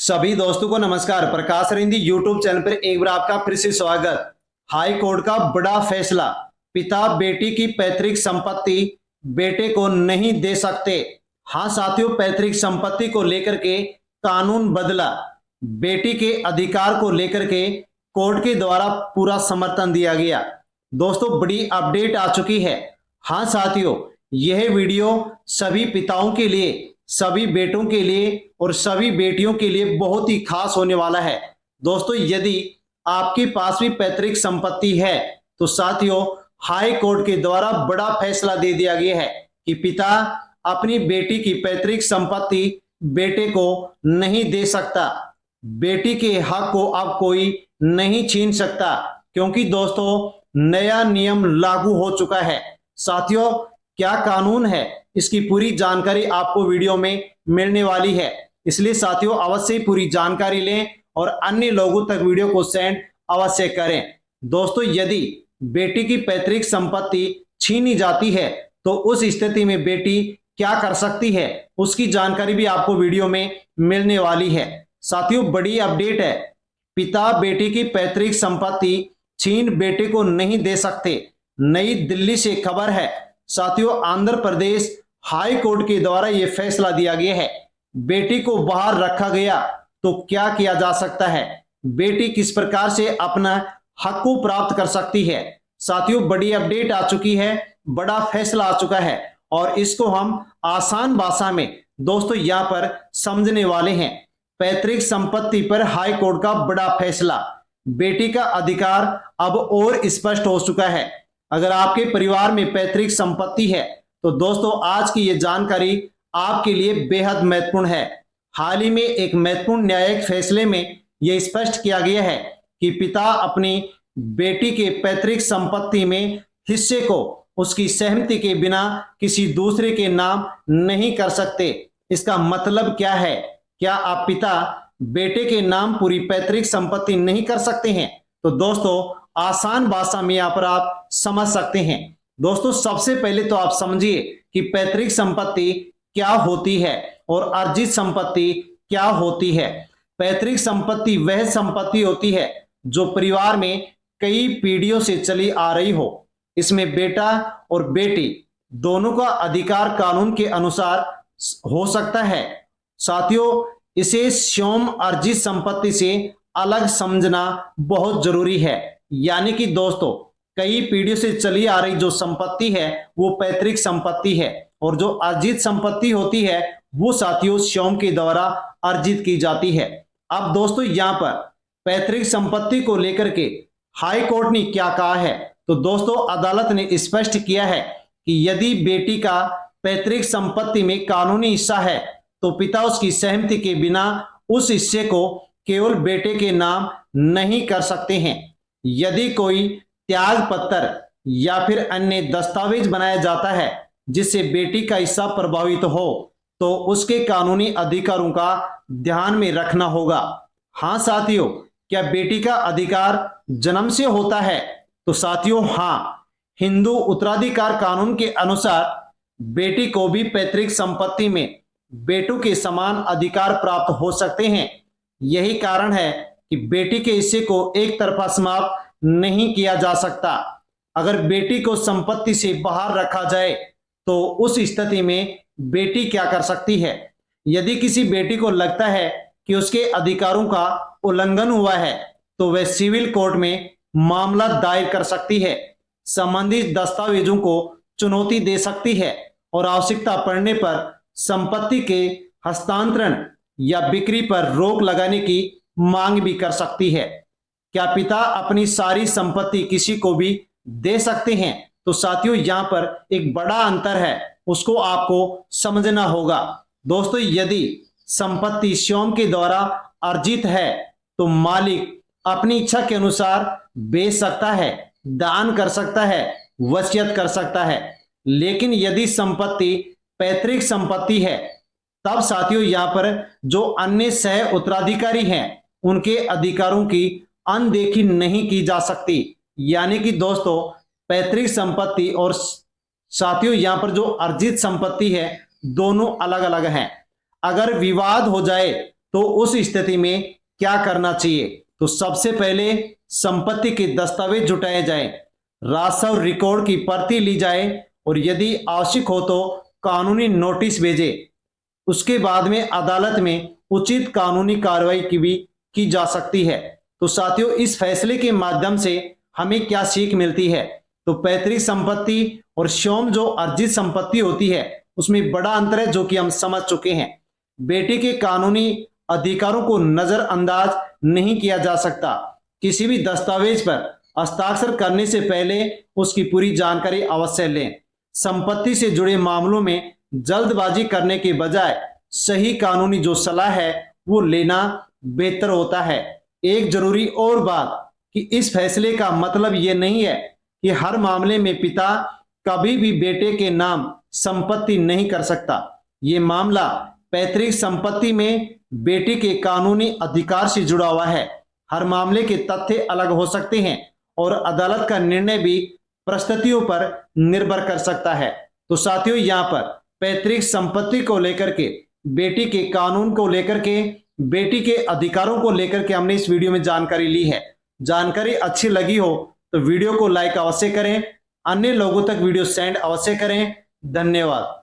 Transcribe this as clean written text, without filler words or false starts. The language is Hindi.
सभी दोस्तों को नमस्कार। प्रकाश रिंदी यूट्यूब चैनल पर एक बार आपका फिर से स्वागत। हाई कोर्ट का बड़ा फैसला, पिता बेटी की पैतृक संपत्ति बेटे को नहीं दे सकते। हाँ साथियों, पैतृक संपत्ति को लेकर के कानून बदला, बेटी के अधिकार को लेकर के कोर्ट के द्वारा पूरा समर्थन दिया गया। दोस्तों बड़ी अपडेट आ चुकी है। हाँ साथियों, यह वीडियो सभी पिताओं के लिए, सभी बेटों के लिए और सभी बेटियों के लिए बहुत ही खास होने वाला है। दोस्तों यदि आपके पास भी पैतृक संपत्ति है तो साथियों हाई कोर्ट के द्वारा बड़ा फैसला दे दिया गया है कि पिता अपनी बेटी की पैतृक संपत्ति बेटे को नहीं दे सकता। बेटी के हक को अब कोई नहीं छीन सकता, क्योंकि दोस्तों नया नियम लागू हो चुका है। साथियों क्या कानून है, इसकी पूरी जानकारी आपको वीडियो में मिलने वाली है, इसलिए साथियों अवश्य पूरी जानकारी लें और अन्य लोगों तक वीडियो को सेंड अवश्य करें। दोस्तों यदि बेटी की पैतृक संपत्ति छीनी जाती है तो उस स्थिति में बेटी क्या कर सकती है, उसकी जानकारी भी आपको वीडियो में मिलने वाली है। साथियों बड़ी अपडेट है, पिता बेटी की पैतृक संपत्ति छीन बेटे को नहीं दे सकते। नई दिल्ली से खबर है साथियों, आंध्र प्रदेश हाई कोर्ट के द्वारा यह फैसला दिया गया है। बेटी को बाहर रखा गया तो क्या किया जा सकता है, बेटी किस प्रकार से अपना हक को प्राप्त कर सकती है। साथियों बड़ी अपडेट आ चुकी है, बड़ा फैसला आ चुका है और इसको हम आसान भाषा में दोस्तों यहां पर समझने वाले हैं। पैतृक संपत्ति पर हाई कोर्ट का बड़ा फैसला, बेटी का अधिकार अब और स्पष्ट हो चुका है। अगर आपके परिवार में पैतृक संपत्ति है तो दोस्तों आज की ये जानकारी आपके लिए बेहद महत्वपूर्ण है। हाल ही में एक महत्वपूर्ण न्यायिक फैसले में यह स्पष्ट किया गया है कि पिता अपनी बेटी के पैतृक संपत्ति में हिस्से को उसकी सहमति के बिना किसी दूसरे के नाम नहीं कर सकते। इसका मतलब क्या है, क्या आप पिता बेटे के नाम पूरी पैतृक संपत्ति नहीं कर सकते हैं? तो दोस्तों आसान भाषा में यहां पर आप समझ सकते हैं। दोस्तों सबसे पहले तो आप समझिए कि पैतृक संपत्ति क्या होती है और अर्जित संपत्ति क्या होती है। पैतृक संपत्ति वह संपत्ति होती है जो परिवार में कई पीढ़ियों से चली आ रही हो। इसमें बेटा और बेटी दोनों का अधिकार कानून के अनुसार हो सकता है। साथियों इसे स्वयं अर्जित संपत्ति से अलग समझना बहुत जरूरी है। यानी कि दोस्तों कई पीढ़ियों से चली आ रही जो संपत्ति है वो पैतृक संपत्ति है और जो अर्जित संपत्ति होती है वो साथियों स्वयं के द्वारा अर्जित की जाती है। अब दोस्तों यहां पर पैतृक संपत्ति को लेकर के हाई कोर्ट ने क्या कहा है, तो दोस्तों अदालत ने स्पष्ट किया है कि यदि बेटी का पैतृक संपत्ति में कानूनी हिस्सा है तो पिता उसकी सहमति के बिना उस हिस्से को केवल बेटे के नाम नहीं कर सकते हैं। यदि कोई त्याग पत्र या फिर अन्य दस्तावेज बनाया जाता है जिससे बेटी का हिस्सा प्रभावित हो तो उसके कानूनी अधिकारों का ध्यान में रखना होगा। हाँ साथियों, क्या बेटी का अधिकार जन्म से होता है? तो साथियों हाँ, हिंदू उत्तराधिकार कानून के अनुसार बेटी को भी पैतृक संपत्ति में बेटों के समान अधिकार प्राप्त हो सकते हैं। यही कारण है कि बेटी के हिस्से को एक तरफा समाप्त नहीं किया जा सकता। अगर बेटी को संपत्ति से बाहर रखा जाए तो उस स्थिति में बेटी क्या कर सकती है? यदि किसी बेटी को लगता है कि उसके अधिकारों का उल्लंघन हुआ है तो वह सिविल कोर्ट में मामला दायर कर सकती है, संबंधित दस्तावेजों को चुनौती दे सकती है और आवश्यकता पड़ने पर संपत्ति के हस्तांतरण या बिक्री पर रोक लगाने की मांग भी कर सकती है। क्या पिता अपनी सारी संपत्ति किसी को भी दे सकते हैं? तो साथियों यहां पर एक बड़ा अंतर है, उसको आपको समझना होगा। दोस्तों यदि संपत्ति स्वयं के द्वारा अर्जित है तो मालिक अपनी इच्छा के अनुसार बेच सकता है, दान कर सकता है, वसीयत कर सकता है। लेकिन यदि संपत्ति पैतृक संपत्ति है तब साथियों यहां पर जो अन्य सह उत्तराधिकारी हैं उनके अधिकारों की अनदेखी नहीं की जा सकती। यानी कि दोस्तों पैतृक संपत्ति और साथियों यहां पर जो अर्जित संपत्ति है दोनों अलग अलग हैं। अगर विवाद हो जाए तो उस स्थिति में क्या करना चाहिए? तो सबसे पहले संपत्ति के दस्तावेज जुटाए जाएं, राजस्व रिकॉर्ड की प्रति ली जाए और यदि आवश्यक हो तो कानूनी नोटिस भेजे। उसके बाद में अदालत में उचित कानूनी कार्रवाई की भी की जा सकती है। तो साथियों, इस फैसले के माध्यम से हमें क्या सीख मिलती है? तो पैतृक संपत्ति और स्वयं जो अर्जित संपत्ति होती है उसमें बड़ा अंतर है, जो कि हम समझ चुके हैं। बेटे के कानूनी अधिकारों को नजरअंदाज नहीं किया जा सकता। किसी भी दस्तावेज पर हस्ताक्षर करने से पहले उसकी पूरी जानकारी अवश्य लें। संपत्ति से जुड़े मामलों में जल्दबाजी करने के बजाय सही कानूनी जो सलाह है वो लेना बेहतर होता है। एक जरूरी और बात कि इस फैसले का मतलब ये नहीं है कि हर मामले में पिता कभी भी बेटे के नाम संपत्ति नहीं कर सकता। ये मामला पैतृक संपत्ति में बेटे के कानूनी अधिकार से जुड़ा हुआ है। हर मामले के तथ्य अलग हो सकते हैं और अदालत का निर्णय भी परिस्थितियों पर निर्भर कर सकता है। तो साथियों, यहाँ पर पैतृक संपत्ति को लेकर के, बेटी के कानून को लेकर के, बेटी के अधिकारों को लेकर के हमने इस वीडियो में जानकारी ली है। जानकारी अच्छी लगी हो तो वीडियो को लाइक अवश्य करें, अन्य लोगों तक वीडियो सेंड अवश्य करें। धन्यवाद।